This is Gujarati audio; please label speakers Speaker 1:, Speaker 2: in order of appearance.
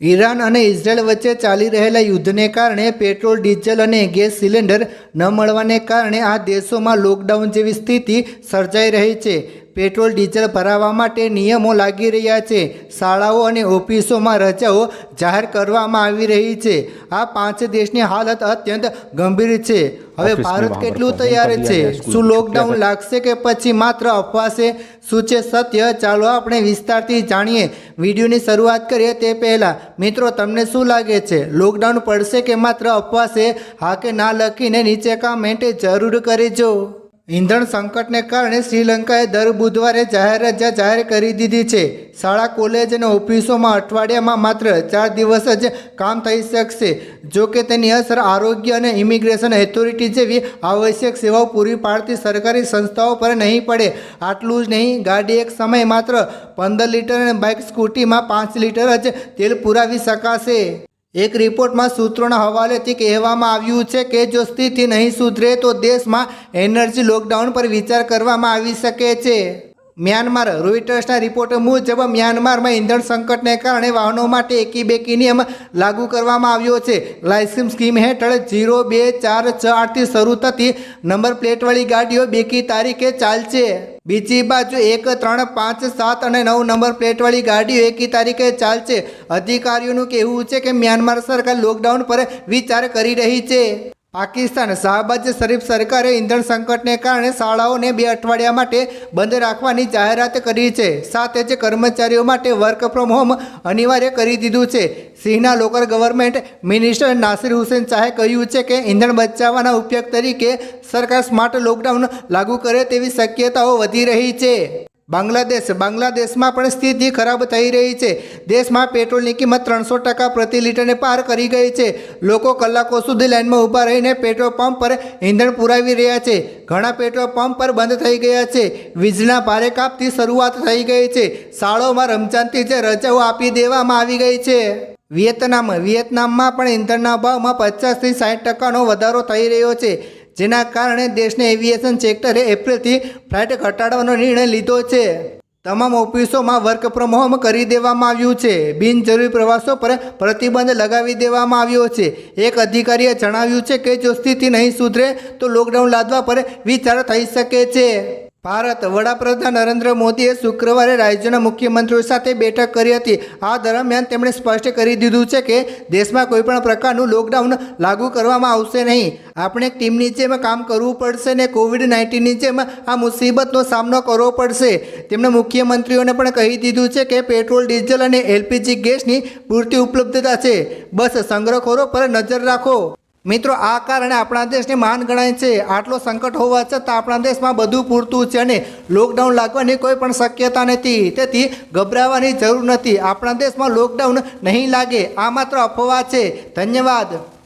Speaker 1: ઈરાન અને ઇઝરાયલ વચ્ચે ચાલી રહેલા યુદ્ધને કારણે પેટ્રોલ, ડીઝલ અને ગેસ સિલિન્ડર ન મળવાને કારણે આ દેશોમાં લોકડાઉન જેવી સ્થિતિ સર્જાઈ રહી છે। પેટ્રોલ, ડીઝલ ભરાવવા માટે નિયમો લાગી રહ્યા છે। શાળાઓ અને ઓફિસોમાં રજાઓ જાહેર કરવામાં આવી રહી છે। આ 5 દેશની હાલત અત્યંત ગંભીર છે। હવે ભારત કેટલું તૈયાર છે? શું લોકડાઉન લાગશે કે પછી માત્ર અફવા છે? શું છે સત્ય? ચાલો આપણે વિસ્તારથી જાણીએ। વિડીયોની શરૂઆત કરીએ તે પહેલાં મિત્રો, તમને શું લાગે છે? લોકડાઉન પડશે કે માત્ર અફવા છે? હા કે ના લખીને નીચે કમેન્ટ જરૂર કરજો। ઈંધણ સંકટને કારણે શ્રીલંકાએ દર બુધવારે જાહેર રજા જાહેર કરી દીધી છે। શાળા, કોલેજ અને ઓફિસોમાં અઠવાડિયામાં માત્ર 4 દિવસ જ કામ થઈ શકશે। જો કે તેની અસર આરોગ્ય અને ઇમિગ્રેશન ઓથોરિટી જેવી આવશ્યક સેવાઓ પૂરી પાડતી સરકારી સંસ્થાઓ પર નહીં પડે। આટલું જ નહીં, ગાડી એક સમયે માત્ર 15 લીટર અને બાઇક, સ્કૂટીમાં 5 લીટર જ તેલ પુરાવી શકાશે। એક રિપોર્ટમાં સૂત્રોના હવાલેથી કહેવામાં આવ્યું છે કે જો સ્થિતિ નહીં સુધરે તો દેશમાં એનર્જી લોકડાઉન પર વિચાર કરવામાં આવી શકે છે। મ્યાનમાર, રોઇટર્સના રિપોર્ટ મુજબ મ્યાનમારમાં ઈંધણ સંકટને કારણે વાહનો માટે એકી-બેકી નિયમ લાગુ કરવામાં આવ્યો છે। લાયસન્સ સ્કીમ હેઠળ 0, 2, 4, 6, 8થી શરૂ થતી નંબર પ્લેટવાળી ગાડીઓ બેકી તારીખે ચાલશે। બીજી બાજુ 1, 3, 5, 7 અને 9 નંબર પ્લેટવાળી ગાડીઓ એકી તારીખે ચાલશે। અધિકારીઓનું કહેવું છે કે મ્યાનમાર સરકાર લોકડાઉન પર વિચાર કરી રહી છે। પાકિસ્તાન, શાહબાજ શરીફ સરકારે ઈંધણ સંકટને કારણે શાળાઓને 2 અઠવાડિયા માટે બંધ રાખવાની જાહેરાત કરી છે। સાથે જ કર્મચારીઓ માટે વર્ક ફ્રોમ હોમ અનિવાર્ય કરી દીધું છે। સિંહના local government minister Nasir Hussain શાહે કહ્યું છે કે ઈંધણ બચાવવાના ઉપયોગ તરીકે સરકાર સ્માર્ટ લોકડાઉન લાગુ કરે તેવી શક્યતાઓ વધી રહી છે। બાંગ્લાદેશમાં પણ સ્થિતિ ખરાબ થઈ રહી છે। દેશમાં પેટ્રોલની કિંમત 300% પ્રતિ લીટરને પાર કરી ગઈ છે। લોકો કલાકો સુધી લાઇનમાં ઊભા રહીને પેટ્રોલ પંપ પર ઈંધણ પુરાવી રહ્યા છે। ઘણા પેટ્રોલ પંપ પર બંધ થઈ ગયા છે। વીજળીના ભારે કાપથી શરૂઆત થઈ ગઈ છે। શાળાઓમાં રમજાનથી જ રજાઓ આપી દેવામાં આવી ગઈ છે। વિયેતનામમાં પણ ઈંધણના ભાવમાં 50થી 60%નો વધારો થઈ રહ્યો છે, જેના કારણે દેશના એવિએશન સેક્ટરે એપ્રિલથી ફ્લાઇટ ઘટાડવાનો નિર્ણય લીધો છે। તમામ ઓફિસોમાં વર્ક ફ્રોમ હોમ કરી દેવામાં આવ્યું છે। બિનજરૂરી પ્રવાસો પર પ્રતિબંધ લગાવી દેવામાં આવ્યો છે। એક અધિકારીએ જણાવ્યું છે કે જો સ્થિતિ નહીં સુધરે તો લોકડાઉન લાદવા પર વિચાર થઈ શકે છે। ભારત, વડાપ્રધાન નરેન્દ્ર મોદીએ શુક્રવારે રાજ્યોના મુખ્યમંત્રીઓ સાથે બેઠક કરી હતી। આ દરમિયાન તેમણે સ્પષ્ટ કરી દીધું છે કે દેશમાં કોઈપણ પ્રકારનું લોકડાઉન લાગુ કરવામાં આવશે નહીં। આપણે એક ટીમની જેમ કામ કરવું પડશે અને કોવિડ-19ની જેમ આ મુસીબતનો સામનો કરવો પડશે। તેમણે મુખ્યમંત્રીઓને પણ કહી દીધું છે કે પેટ્રોલ, ડીઝલ અને એલપીજી ગેસની પૂરતી ઉપલબ્ધતા છે, બસ સંગ્રહખોરો પર નજર રાખો। મિત્રો, આ કારણે આપણા દેશને મહાન ગણાય છે। આટલો સંકટ હોવા છતાં આપણા દેશમાં બધું પૂરતું છે અને લોકડાઉન લાગવાની કોઈ પણ શક્યતા નથી। તેથી ગભરાવાની જરૂર નથી। આપણા દેશમાં લોકડાઉન નહીં લાગે, આ માત્ર અફવા છે। ધન્યવાદ।